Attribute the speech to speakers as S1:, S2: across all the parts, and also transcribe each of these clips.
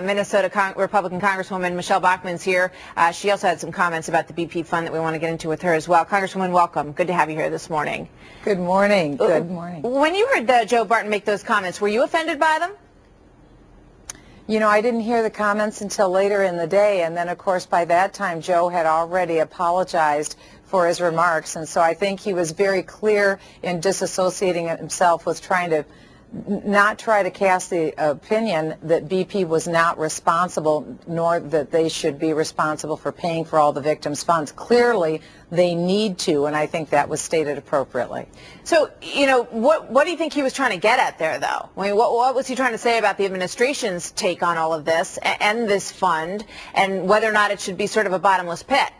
S1: Minnesota Republican Congresswoman Michele Bachmann's here. She also had some comments about the BP fund that we want to get into with her as well. Congresswoman, welcome. Good to have you here this morning.
S2: Good morning. Good morning.
S1: When you heard Joe Barton make those comments, were you offended by them?
S2: You know, I didn't hear the comments until later in the day, and then, of course, by that time, Joe had already apologized for his remarks, and so I think he was very clear in disassociating himself with trying to not try to cast the opinion that BP was not responsible, nor that they should be responsible for paying for all the victims' funds. Clearly, they need to, and I think that was stated appropriately.
S1: So, you know, what do you think he was trying to get at there, though? I mean, what was he trying to say about the administration's take on all of this and this fund, and whether or not it should be sort of a bottomless pit?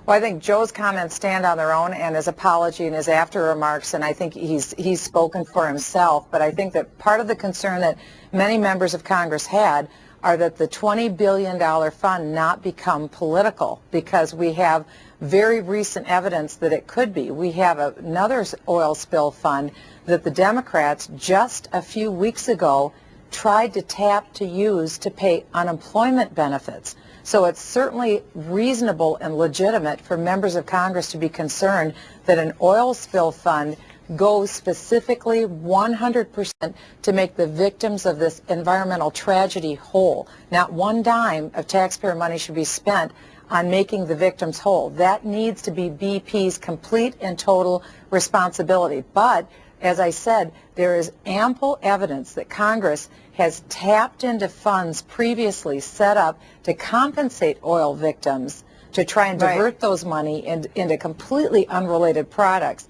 S2: Well, I think Joe's comments stand on their own, and his apology and his after remarks, and I think he's spoken for himself. But I think that part of the concern that many members of Congress had are that the $20 billion fund not become political, because we have very recent evidence that it could be. We have another oil spill fund that the Democrats just a few weeks ago tried to tap to use to pay unemployment benefits. So it's certainly reasonable and legitimate for members of Congress to be concerned that an oil spill fund goes specifically 100% to make the victims of this environmental tragedy whole. Not one dime of taxpayer money should be spent on making the victims whole. That needs to be BP's complete and total responsibility. But as I said, there is ample evidence that Congress has tapped into funds previously set up to compensate oil victims to try and divert those money into completely unrelated projects,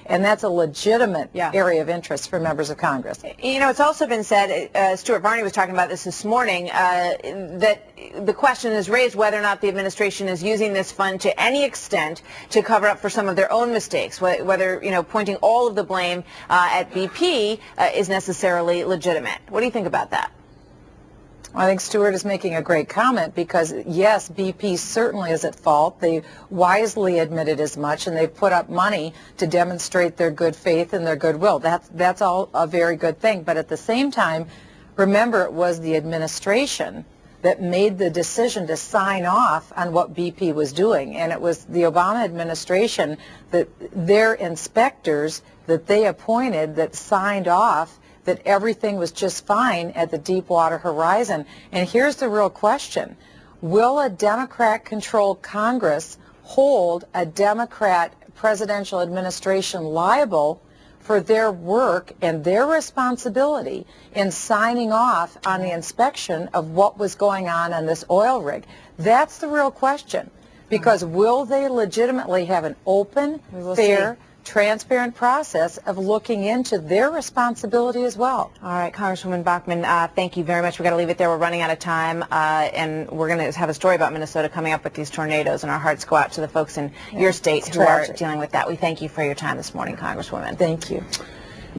S2: and that's a legitimate area of interest for members of Congress.
S1: You know, it's also been said, Stuart Varney was talking about this morning, that the question is raised whether or not the administration is using this fund to any extent to cover up for some of their own mistakes, whether, you know, pointing all of the blame at BP is necessarily legitimate. What do you think about that?
S2: I think Stuart is making a great comment, because, yes, BP certainly is at fault. They wisely admitted as much, and they put up money to demonstrate their good faith and their goodwill. That's all a very good thing. But at the same time, remember, it was the administration that made the decision to sign off on what BP was doing. And it was the Obama administration, that their inspectors that they appointed, that signed off that everything was just fine at the Deepwater Horizon. And here's the real question. Will a Democrat-controlled Congress hold a Democrat presidential administration liable for their work and their responsibility in signing off on the inspection of what was going on this oil rig? That's the real question. Because will they legitimately have an open, fair, transparent process of looking into their responsibility as well?
S1: All right, Congresswoman Bachmann, thank you very much. We've got to leave it there. We're running out of time, and we're going to have a story about Minnesota coming up with these tornadoes, and our hearts go out to the folks in your state who are dealing with that. We thank you for your time this morning, Congresswoman.
S2: Thank you.